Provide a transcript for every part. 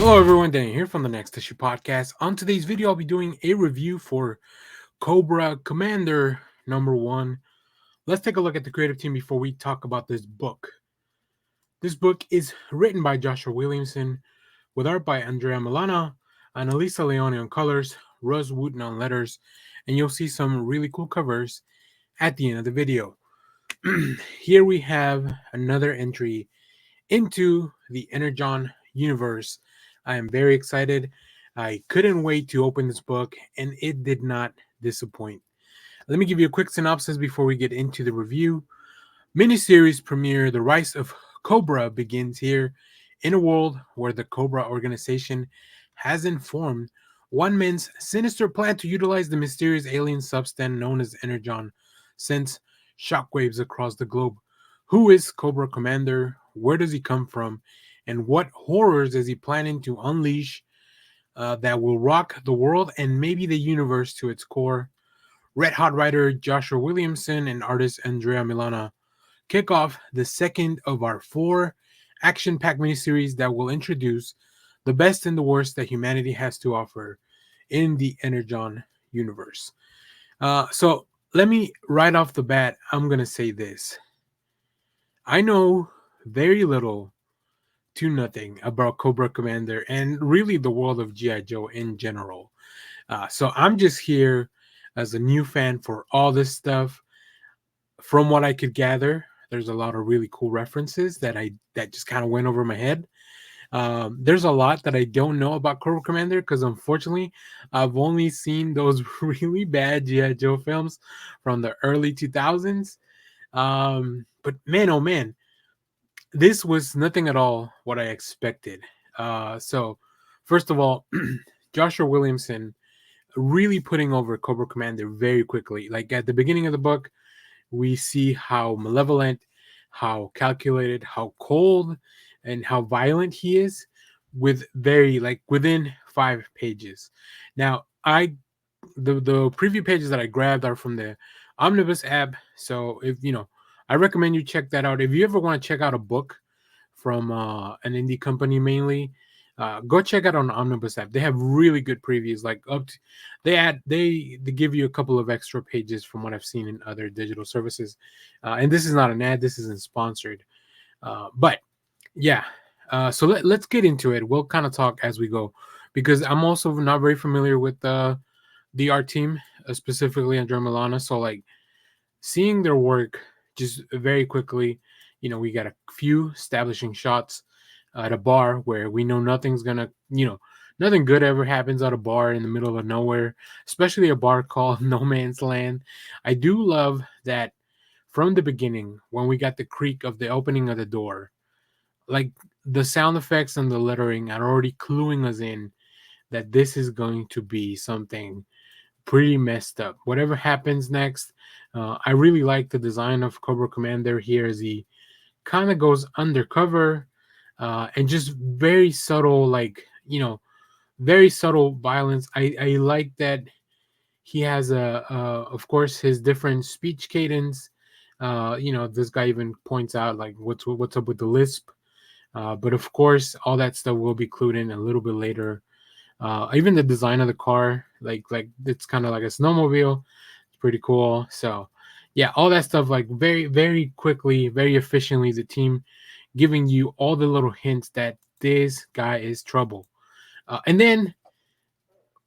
Hello everyone, Danny here from the Next Issue Podcast. On today's video, I'll be doing a review for Cobra Commander #1. Let's take a look at the creative team before we talk about this book. This book is written by Joshua Williamson, with art by Andrea Milana, and Elisa Leone on colors, Russ Wooten on letters, and you'll see some really cool covers at the end of the video. Here we have another entry into the Energon universe. I am very excited. I couldn't wait to open this book, and it did not disappoint. Let me give you a quick synopsis before we get into the review. Miniseries premiere The Rise of Cobra begins here in a world where the Cobra organization has informed one man's sinister plan to utilize the mysterious alien substance known as Energon sends shockwaves across the globe. Who is Cobra Commander? Where does he come from? And what horrors is he planning to unleash that will rock the world and maybe the universe to its core? Red Hot writer Joshua Williamson and artist Andrea Milana kick off the second of our 4 action-packed miniseries that will introduce the best and the worst that humanity has to offer in the Energon universe. So let me, right off the bat, I'm going to say this. I know very little to nothing about Cobra Commander and really the world of G.I. Joe in general. So I'm just here as a new fan for all this stuff. From what I could gather, there's a lot of really cool references that just kind of went over my head. There's a lot that I don't know about Cobra Commander because unfortunately I've only seen those really bad G.I. Joe films from the early 2000s. But man, oh man, this was nothing at all what I expected. So first of all, Joshua Williamson really putting over Cobra Commander very quickly. Like at the beginning of the book, we see how malevolent, how calculated, how cold, and how violent he is with very like within 5 pages. Now, the preview pages that I grabbed are from the Omnibus app. So if I recommend you check that out. If you ever want to check out a book from an indie company mainly, go check out on the Omnibus app. They have really good previews. Like they give you a couple of extra pages from what I've seen in other digital services. And this is not an ad. This isn't sponsored. But yeah. So let's get into it. We'll kind of talk as we go because I'm also not very familiar with the art team, specifically Andrea Milana. So like seeing their work just very quickly, we got a few establishing shots at a bar where we know nothing's gonna, nothing good ever happens at a bar in the middle of nowhere, especially a bar called No Man's Land. I do love that from the beginning when we got the creak of the opening of the door, like the sound effects and the lettering are already cluing us in that this is going to be something pretty messed up. Whatever happens next, I really like the design of Cobra Commander here as he kind of goes undercover and just very subtle, like, very subtle violence. I like that he has of course, his different speech cadence. This guy even points out like what's up with the lisp. But of course, all that stuff will be clued in a little bit later. Even the design of the car, like it's kind of like a snowmobile. It's pretty cool. So yeah, all that stuff like very, very quickly, very efficiently, the team giving you all the little hints that this guy is trouble. And then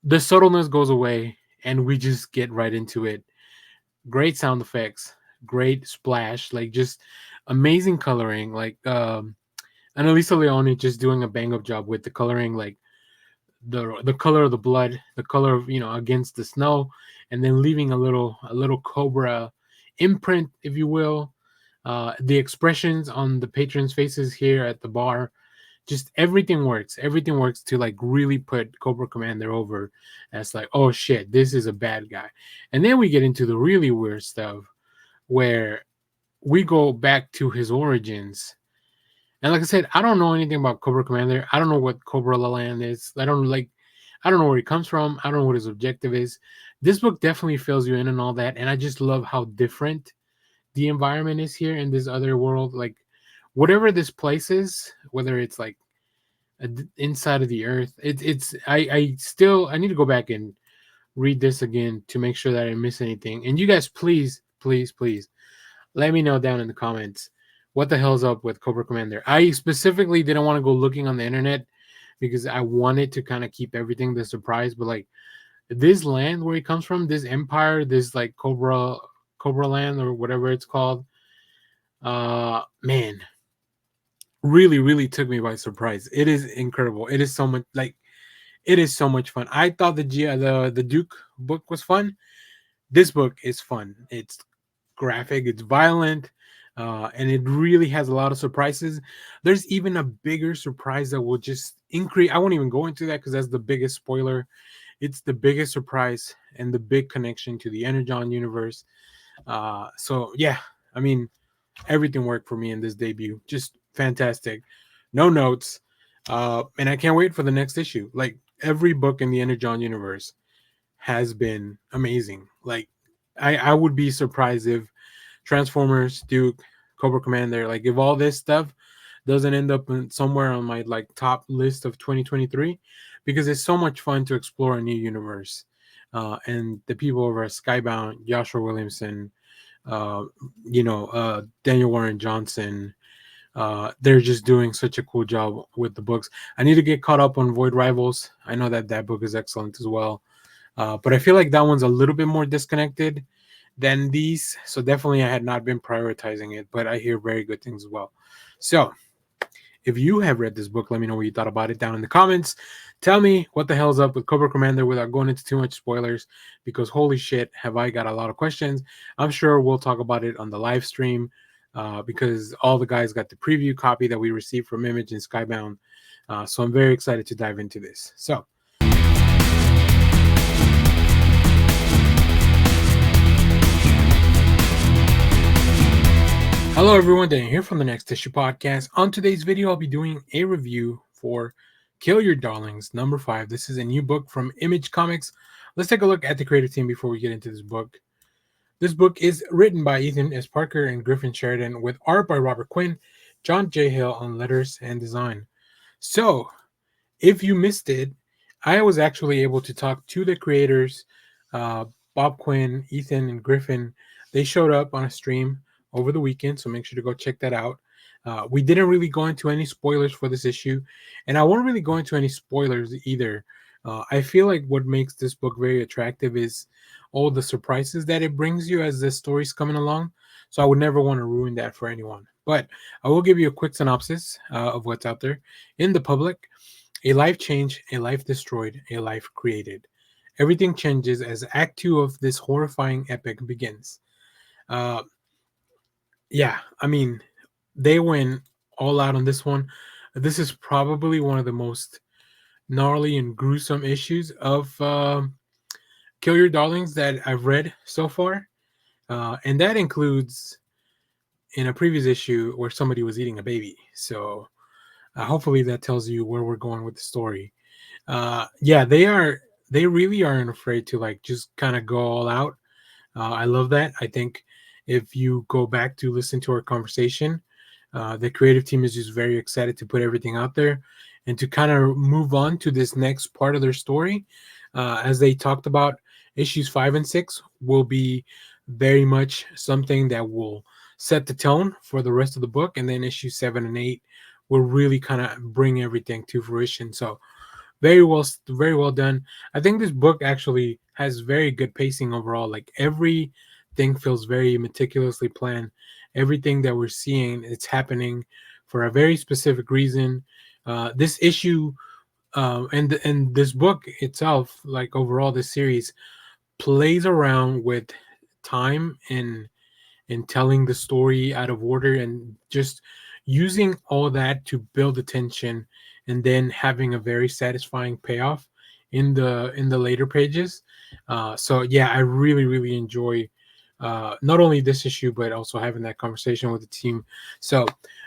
the subtleness goes away and we just get right into it. Great sound effects, great splash, like just amazing coloring. Like Annalisa Leone just doing a bang up job with the coloring, like the color of the blood, the color of against the snow, and then leaving a little cobra imprint, if you will. The expressions on the patrons' faces here at the bar, just everything works. Everything works to like really put Cobra Commander over as like, oh shit, this is a bad guy. And then we get into the really weird stuff where we go back to his origins. And like I said, I don't know anything about Cobra Commander. I don't know what Cobra La Land is. I don't know where he comes from. I don't know what his objective is. This book definitely fills you in and all that. And I just love how different the environment is here in this other world. Like whatever this place is, whether it's like inside of the earth. I need to go back and read this again to make sure that I didn't miss anything. And you guys, please, please, please let me know down in the comments what the hell's up with Cobra Commander. I specifically didn't want to go looking on the internet because I wanted to kind of keep everything the surprise. But like this land where he comes from, this empire, this like Cobra land or whatever it's called, man, really, really took me by surprise. It is incredible. It is so much like it is so much fun. I thought the Duke book was fun. This book is fun. It's graphic, it's violent, and it really has a lot of surprises. There's even a bigger surprise that will just increase. I won't even go into that because that's the biggest spoiler. It's the biggest surprise and the big connection to the Energon universe. So yeah, I mean, everything worked for me in this debut. Just fantastic. No notes. And I can't wait for the next issue. Like every book in the Energon universe has been amazing. Like I would be surprised if Transformers, Duke, Cobra Commander, like if all this stuff doesn't end up somewhere on my like top list of 2023, because it's so much fun to explore a new universe. And the people over at Skybound, Joshua Williamson, uh, Daniel Warren Johnson, they're just doing such a cool job with the books. I need to get caught up on Void Rivals. I know that book is excellent as well. But I feel like that one's a little bit more disconnected than these. So definitely I had not been prioritizing it, but I hear very good things as well. So if you have read this book, let me know what you thought about it down in the comments. Tell me what the hell's up with Cobra Commander without going into too much spoilers, because holy shit, have I got a lot of questions. I'm sure we'll talk about it on the live stream, because all the guys got the preview copy that we received from Image and Skybound. So I'm very excited to dive into this. So hello everyone, Dan here from the Next Issue Podcast. On today's video, I'll be doing a review for Kill Your Darlings, number 5. This is a new book from ImageComics. Let's take a look at the creative team before we get into this book. This book is written by Ethan S. Parker and Griffin Sheridan, with art by Robert Quinn, John J. Hill on letters and design. So, if you missed it, I was actually able to talk to the creators, Bob Quinn, Ethan, and Griffin. They showed up on a stream over the weekend, so make sure to go check that out. We didn't really go into any spoilers for this issue, and I won't really go into any spoilers either. I feel like what makes this book very attractive is all the surprises that it brings you as the story's coming along. So I would never want to ruin that for anyone. But I will give you a quick synopsis of what's out there in the public. A life changed, a life destroyed, a life created. Everything changes as Act 2 of this horrifying epic begins. Yeah, I mean, they went all out on this one. This is probably one of the most gnarly and gruesome issues of Kill Your Darlings that I've read so far. And that includes in a previous issue where somebody was eating a baby. So hopefully that tells you where we're going with the story. Yeah, they really aren't afraid to like just kind of go all out. I love that. I think if you go back to listen to our conversation, the creative team is just very excited to put everything out there and to kind of move on to this next part of their story. As they talked about, issues 5 and 6 will be very much something that will set the tone for the rest of the book. And then issues 7 and 8 will really kind of bring everything to fruition. So very well done. I think this book actually has very good pacing overall. Like everything feels very meticulously planned. Everything that we're seeing, it's happening for a very specific reason. This issue and this book itself, like overall this series, plays around with time and telling the story out of order and just using all that to build the tension and then having a very satisfying payoff in the later pages. So yeah, I really enjoy not only this issue but also having that conversation with the team. So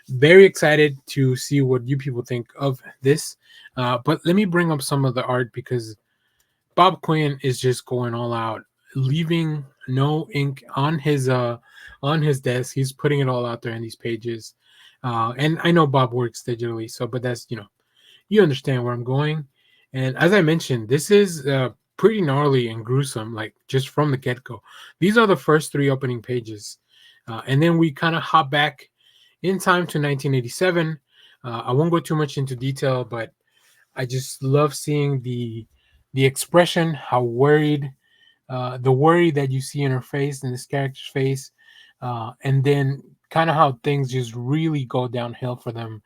very excited to see what you people think of this. But let me bring up some of the art, because Bob Quinn is just going all out, leaving no ink on his desk. He's putting it all out there in these pages. And I know Bob works digitally, so but that's you understand where I'm going. And as I mentioned, this is pretty gnarly and gruesome, like just from the get go. These are the first three opening pages. And then we kind of hop back in time to 1987. I won't go too much into detail, but I just love seeing the expression, how worried, the worry that you see in her face, in this character's face, and then kind of how things just really go downhill for them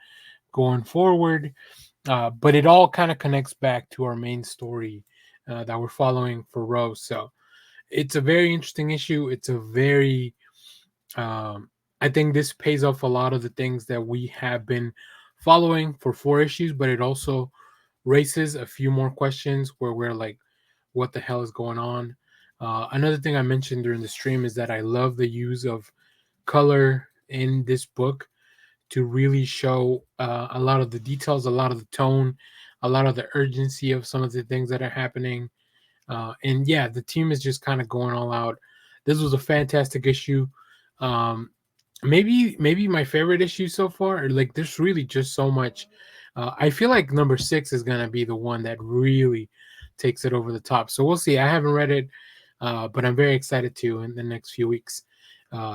going forward. But it all kind of connects back to our main story that we're following for Rose. So it's a very interesting issue. It's a very, I think this pays off a lot of the things that we have been following for four issues, but it also raises a few more questions where we're like, what the hell is going on? Another thing I mentioned during the stream is that I love the use of color in this book to really show a lot of the details, a lot of the tone, a lot of the urgency of some of the things that are happening. And yeah, the team is just kind of going all out. This was a fantastic issue. Um, maybe my favorite issue so far. Like, there's really just so much. I feel like number 6 is gonna be the one that really takes it over the top. So we'll see. I haven't read it, but I'm very excited to in the next few weeks.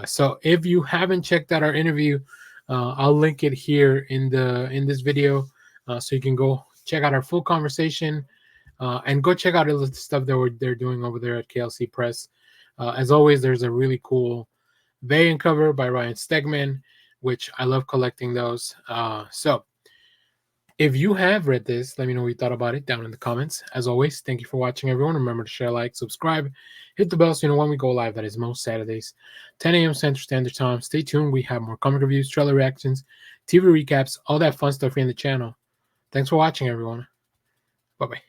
So if you haven't checked out our interview, I'll link it here in this video, so you can go check out our full conversation, and go check out all the stuff that they're doing over there at KLCpress. As always, there's a really cool variant cover by Ryan Stegman, which I love collecting those. So if you have read this, let me know what you thought about it down in the comments. As always, thank you for watching, everyone. Remember to share, like, subscribe, hit the bell so you know when we go live. That is most Saturdays, 10 a.m. Central Standard Time. Stay tuned. We have more comic reviews, trailer reactions, TV recaps, all that fun stuff here in the channel. Thanks for watching, everyone. Bye-bye.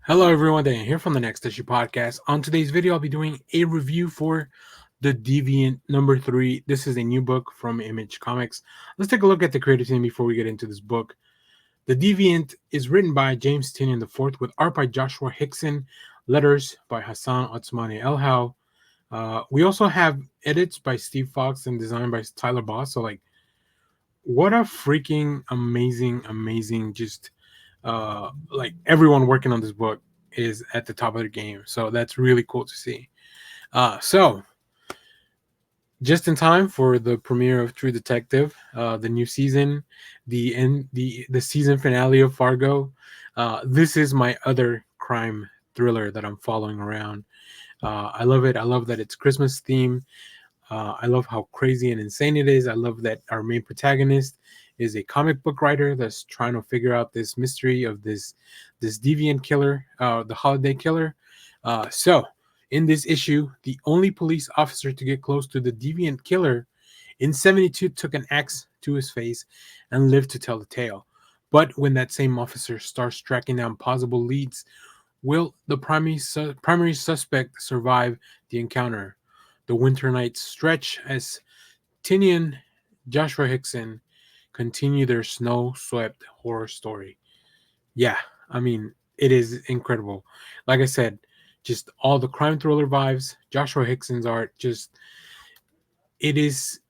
Hello everyone, Dan here from the Next Issue Podcast. On today's video, I'll be doing a review for The Deviant number 3. This is a new book from ImageComics. Let's take a look at the creative team before we get into this book. The Deviant is written by James Tynion IV with art by Joshua Hickson, letters by Hassan Otsmane Elhau. We also have edits by Steve Fox and design by Tyler Boss. So, like, what a freaking amazing just like everyone working on this book is at the top of their game. So that's really cool to see. So just in time for the premiere of True Detective, the new season, the season finale of Fargo. This is my other crime thriller that I'm following around. I love it. I love that it's Christmas theme. I love how crazy and insane it is. I love that our main protagonist is a comic book writer that's trying to figure out this mystery of this deviant killer, the holiday killer. So in this issue, the only police officer to get close to the deviant killer in 72 took an axe to his face and lived to tell the tale. But when that same officer starts tracking down possible leads, will the primary suspect survive the encounter? The winter nights stretch as Tynion, Joshua Hickson continue their snow-swept horror story. Yeah, I mean, it is incredible. Like I said, just all the crime thriller vibes, Joshua Hickson's art, just it is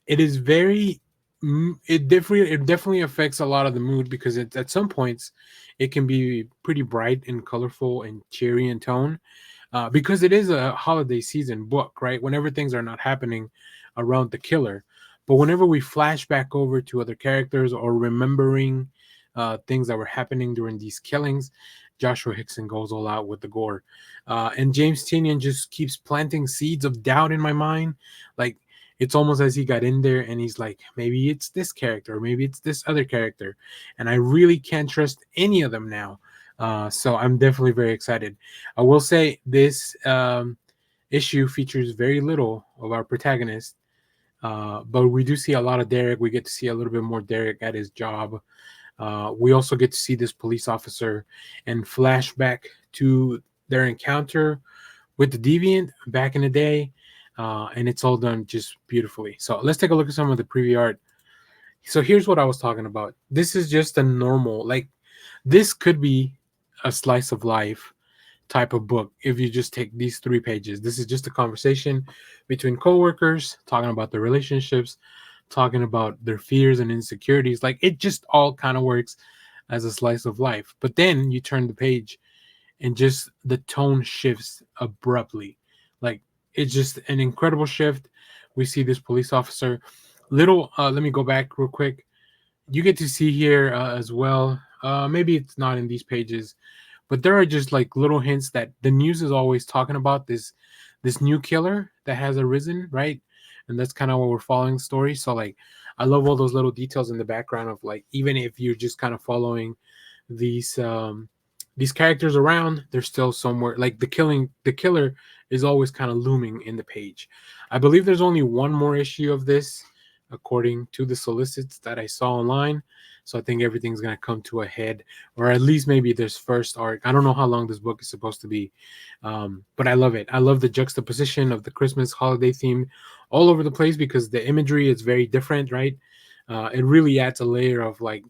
very it definitely affects a lot of the mood, because at some points it can be pretty bright and colorful and cheery in tone, because it is a holiday season book, right? Whenever things are not happening around the killer. But whenever we flash back over to other characters or remembering things that were happening during these killings, Joshua Hickson goes all out with the gore. And James Tynion just keeps planting seeds of doubt in my mind. Like, it's almost as he got in there and he's like, maybe it's this character, or maybe it's this other character. And I really can't trust any of them now. So I'm definitely very excited. I will say this issue features very little of our protagonist, but we do see a lot of Derek. We get to see a little bit more Derek at his job. We also get to see this police officer and flashback to their encounter with the Deviant back in the day, and it's all done just beautifully. So let's take a look at some of the preview art. So here's what I was talking about. This is just a normal, like, This could be a slice of life type of book if you just take these 3 pages. This is just a conversation between coworkers talking about their relationships, talking about their fears and insecurities. Like, it just all kind of works as a slice of life. But then you turn the page and just the tone shifts abruptly. Like, it's just an incredible shift. We see this police officer. Let me go back real quick. You get to see here as well. Maybe it's not in these pages, but there are just like little hints that the news is always talking about this new killer that has arisen, right? And that's kind of what we're following the story. So like, I love all those little details in the background of, like, even if you're just kind of following these um these characters around, they're still somewhere. Like, the killer is always kind of looming in the page. I believe there's only one more issue of this, according to the solicits that I saw online. So I think everything's gonna come to a head, or at least maybe this first arc. I don't know how long this book is supposed to be, but I love it. I love the juxtaposition of the Christmas holiday theme all over the place, because the imagery is very different, right? It really adds a layer of, like,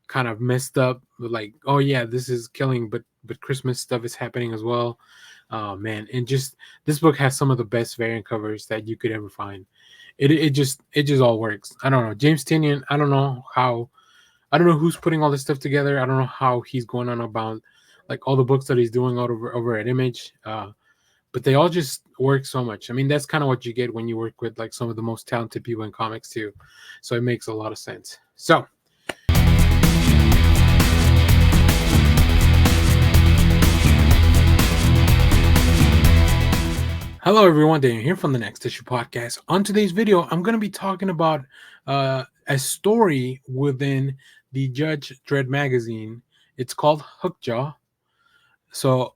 kind of messed up, like, oh yeah, this is killing, but Christmas stuff is happening as well. Oh man, and just this book has some of the best variant covers that you could ever find. It just all works. I don't know, James Tinian. I don't know who's putting all this stuff together. I don't know how he's going on about, like, all the books that he's doing over at Image. But they all just work so much. I mean, that's kind of what you get when you work with, like, some of the most talented people in comics too. So it makes a lot of sense. So hello, everyone. Daniel here from the Next Issue Podcast. On today's video, I'm going to be talking about a story within the Judge Dredd magazine. It's called HookJaw. So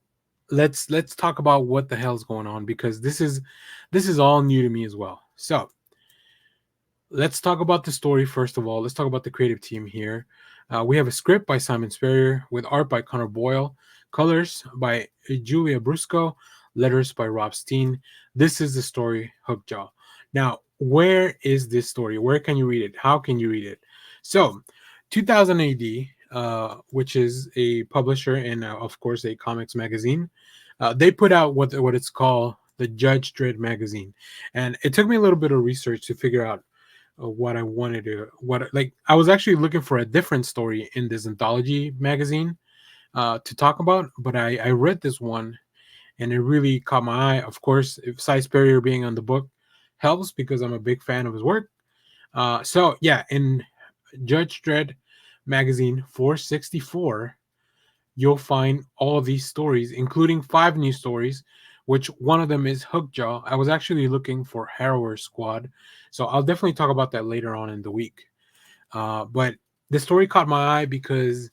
let's talk about what the hell's going on, because this is all new to me as well. So let's talk about the story first of all. Let's talk about the creative team here. We have a script by Simon Spurrier with art by Connor Boyle, colors by Julia Brusco, letters by Rob Steen. This is the story, Hookjaw. Now, where is this story? Where can you read it? How can you read it? So, 2000 AD, which is a publisher and, of course, a comics magazine, they put out what it's called the Judge Dredd magazine, and it took me a little bit of research to figure out what I wanted to like. I was actually looking for a different story in this anthology magazine to talk about, but I read this one and it really caught my eye. Of course, if Cy Spurrier being on the book helps, because I'm a big fan of his work. So yeah, in Judge Dredd magazine 464, you'll find all of these stories, including 5 new stories, which one of them is Hookjaw. I was actually looking for Harrower Squad, so I'll definitely talk about that later on in the week. But the story caught my eye because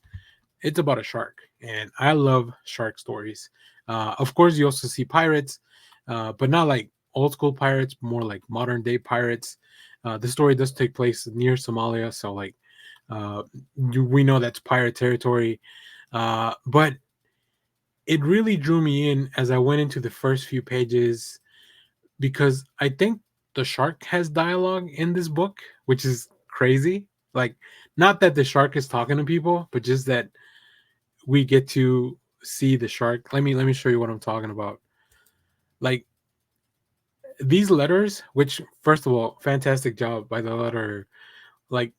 it's about a shark, and I love shark stories. Of course, you also see pirates, but not like old school pirates, more like modern day pirates. The story does take place near Somalia, so like we know that's pirate territory. But it really drew me in as I went into the first few pages, because I think the shark has dialogue in this book, which is crazy. Like, not that the shark is talking to people, but just that we get to see the shark. Let me show you what I'm talking about. Like, these letters, which, first of all, fantastic job by the letter. Like,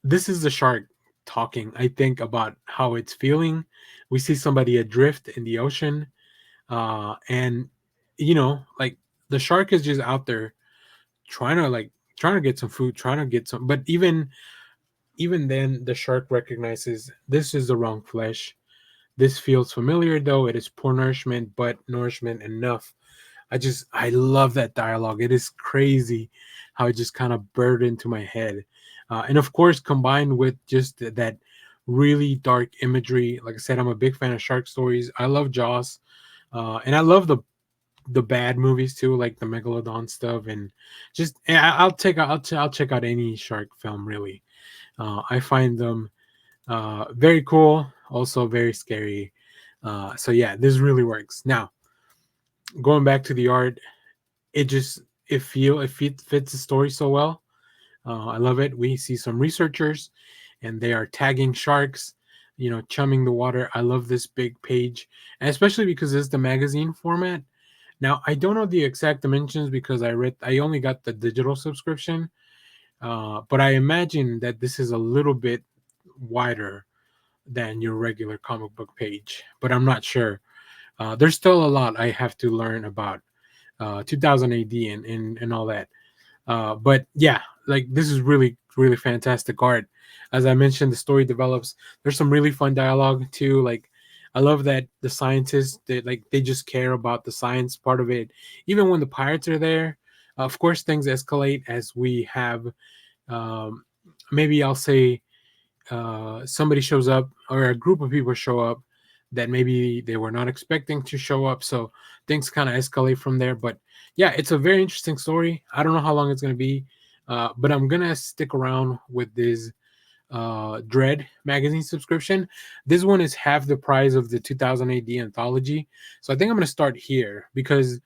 this is the shark talking, I think, about how it's feeling. We see somebody adrift in the ocean, and like, the shark is just out there trying to get some food, trying to get some. But even then, the shark recognizes this is the wrong flesh. This feels familiar, though it is poor nourishment, but nourishment enough. I love that dialogue. It is crazy how it just kind of burned into my head. And of course, combined with just that really dark imagery. Like I said, I'm a big fan of shark stories. I love Jaws, and I love the bad movies too, like the Megalodon stuff. And just I'll check out any shark film, really. I find them very cool, also very scary. So yeah, this really works. Now, going back to the art, it fits the story so well. I love it. We see some researchers, and they are tagging sharks. chumming the water. I love this big page, and especially because it's the magazine format. Now, I don't know the exact dimensions because I only got the digital subscription, but I imagine that this is a little bit wider than your regular comic book page, but I'm not sure. There's still a lot I have to learn about 2000 AD and all that. But yeah, like this is really really fantastic art. As I mentioned, the story develops. There's some really fun dialogue too. Like I love that the scientists they just care about the science part of it. Even when the pirates are there, of course things escalate as we have. Um, Maybe I'll say somebody shows up or a group of people show up that maybe they were not expecting to show up. So things kind of escalate from there. But yeah, it's a very interesting story. I don't know how long it's going to be, but I'm going to stick around with this Dread magazine subscription. This one is half the price of the 2000 AD anthology. So I think I'm going to start here because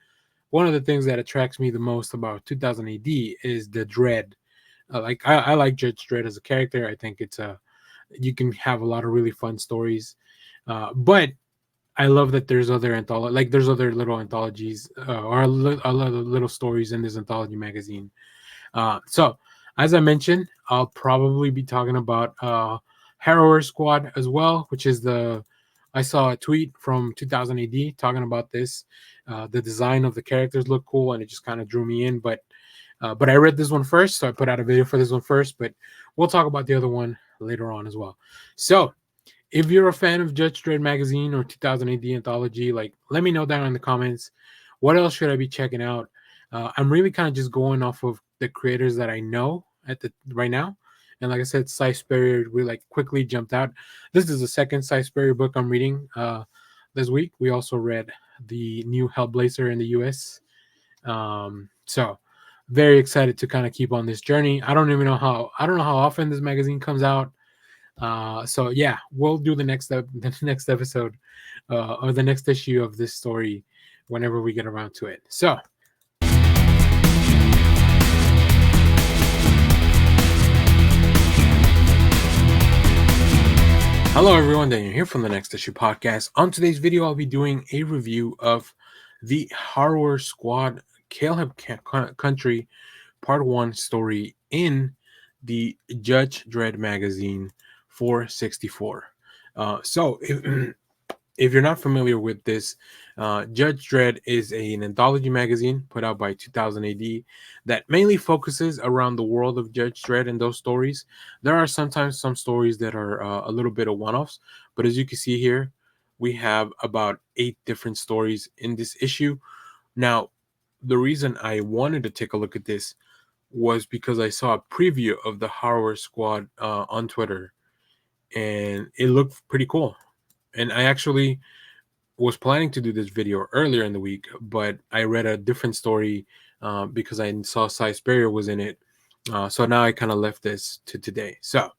one of the things that attracts me the most about 2000 AD is the Dread. I like Judge Dredd as a character. I think it's a you can have a lot of really fun stories. But I love that there's other there's other little anthologies a lot of little stories in this anthology magazine. So as I mentioned, I'll probably be talking about Harrower Squad as well, which is the I saw a tweet from 2000 AD talking about this. The design of the characters looked cool, and it just kind of drew me in. But I read this one first, so I put out a video for this one first. But we'll talk about the other one later on as well. So if you're a fan of Judge Dredd magazine or 2000 AD anthology, like let me know down in the comments. What else should I be checking out? I'm really kind of just going off of the creators that I know at the right now. And like I said, Cy Sperry we like quickly jumped out. This is the second Cy Sperry book I'm reading this week. We also read the new Hellblazer in the US. So very excited to kind of keep on this journey. I don't know how often this magazine comes out. So yeah, we'll do the next episode or the next issue of this story whenever we get around to it. So hello everyone, Daniel here from the Next Issue Podcast. On today's video, I'll be doing a review of the Harrower Squad KLHAB Country Part 1 story in the Judge Dredd magazine 464. So if you're not familiar with this, Judge Dredd is an anthology magazine put out by 2000 AD that mainly focuses around the world of Judge Dredd and those stories. There are sometimes some stories that are a little bit of one-offs, but as you can see here, we have about 8 different stories in this issue. Now, the reason I wanted to take a look at this was because I saw a preview of the Harrower Squad on Twitter, and it looked pretty cool. And I actually was planning to do this video earlier in the week, but I read a different story because I saw Cy Sperry was in it. So now I kind of left this to today. So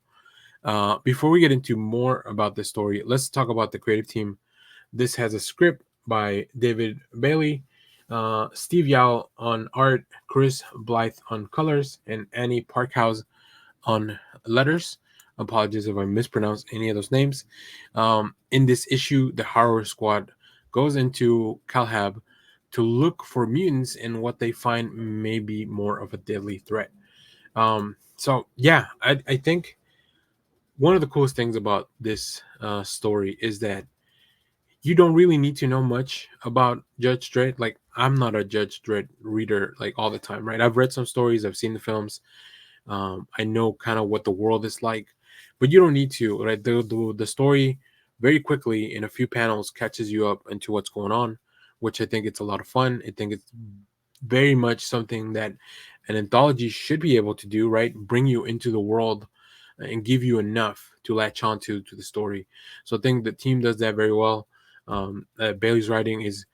before we get into more about this story, let's talk about the creative team. This has a script by David Bailey, Steve Yao on art, Chris Blythe on colors, and Annie Parkhouse on letters. Apologies if I mispronounced any of those names. In this issue, the Harrower Squad goes into CALHAB to look for mutants and what they find may be more of a deadly threat. So yeah, I think one of the coolest things about this story is that you don't really need to know much about Judge Dredd. Like, I'm not a Judge Dredd reader like all the time, right? I've read some stories, I've seen the films. I know kind of what the world is like, but you don't need to, right? The story very quickly in a few panels catches you up into what's going on, which I think it's a lot of fun. I think it's very much something that an anthology should be able to do, right? Bring you into the world and give you enough to latch on to the story. So I think the team does that very well. Bailey's writing is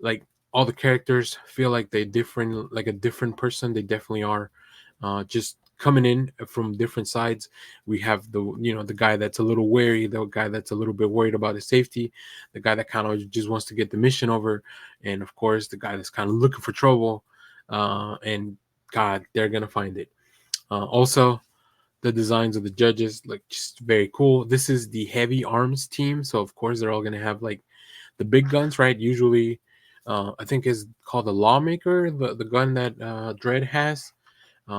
like all the characters feel like they different, like a different person. They definitely are. Just coming in from different sides. We have the guy that's a little wary, the guy that's a little bit worried about his safety, the guy that kind of just wants to get the mission over, and of course the guy that's kind of looking for trouble. And God, they're gonna find it. Also, The designs of the judges look just very cool. This is the heavy arms team, so of course they're all gonna have like the big guns, right? Usually, I think is called the Lawmaker, the gun that Dredd has.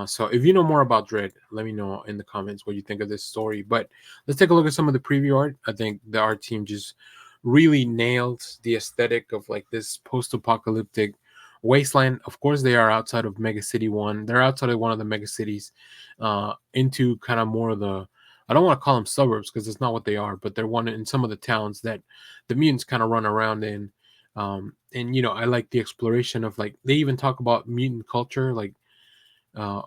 So if you know more about Dredd, let me know in the comments what you think of this story. But let's take a look at some of the preview art. I think the art team just really nailed the aesthetic of like this post-apocalyptic wasteland. Of course, they are outside of Mega City 1. They're outside of one of the mega cities, into kind of more of the, I don't want to call them suburbs because it's not what they are, but they're one in some of the towns that the mutants kind of run around in. And I like the exploration of like they even talk about mutant culture, like uh,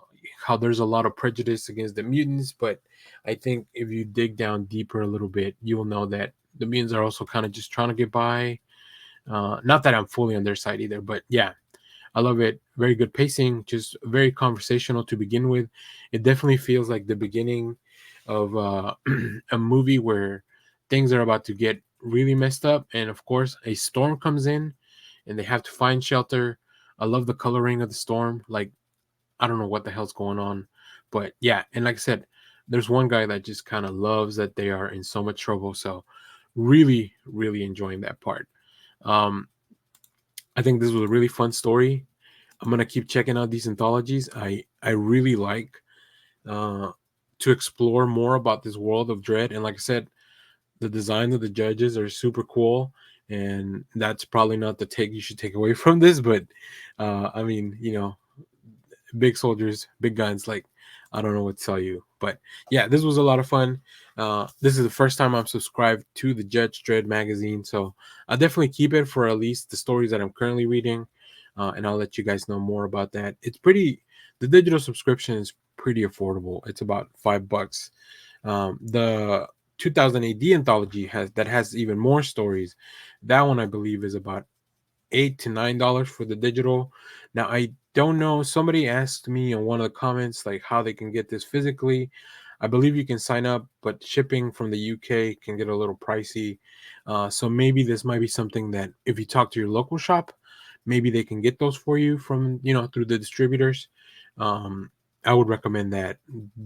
how there's a lot of prejudice against the mutants. But I think if you dig down deeper a little bit, you will know that the mutants are also kind of just trying to get by. Not that I'm fully on their side either, but yeah, I love it. Very good pacing, just very conversational to begin with. It definitely feels like the beginning of a movie where things are about to get really messed up. And of course, a storm comes in and they have to find shelter. I love the coloring of the storm. Like, I don't know what the hell's going on. But yeah, and like I said, there's one guy that just kind of loves that they are in so much trouble. So really, really enjoying that part. Um, I think this was a really fun story. I'm gonna keep checking out these anthologies. I really like uh, to explore more about this world of Dread. And like I said, the designs of the judges are super cool. And that's probably not the take you should take away from this, but I mean, big soldiers, big guns. Like, I don't know what to tell you, but yeah, this was a lot of fun. This is the first time I'm subscribed to the Judge Dredd magazine, so I'll definitely keep it for at least the stories that I'm currently reading, and I'll let you guys know more about that. It's pretty. The digital subscription is pretty affordable. It's about $5. The 2000 AD anthology has even more stories. That one I believe is about $8 to $9 for the digital. Now I don't know. Somebody asked me in one of the comments like how they can get this physically. I believe you can sign up, but shipping from the UK can get a little pricey. So maybe this might be something that if you talk to your local shop, maybe they can get those for you from through the distributors. Um, I would recommend that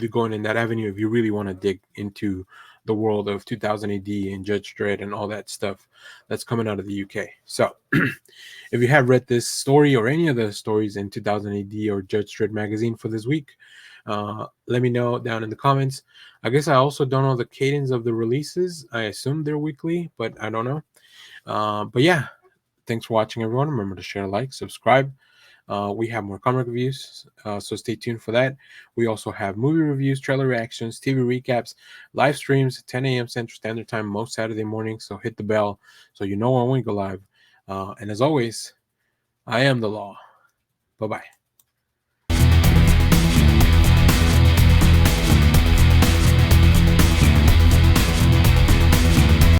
going in that avenue if you really want to dig into the world of 2000 AD and Judge Dredd and all that stuff that's coming out of the UK. So if you have read this story or any of the stories in 2000 AD or Judge Dredd magazine for this week, let me know down in the comments. I guess I also don't know the cadence of the releases. I assume they're weekly, but I don't know. But yeah, thanks for watching, everyone. Remember to share, like, subscribe. We have more comic reviews, so stay tuned for that. We also have movie reviews, trailer reactions, TV recaps, live streams, 10 a.m. Central Standard Time most Saturday mornings. So hit the bell so you know when we go live. And as always, I am the law. Bye-bye.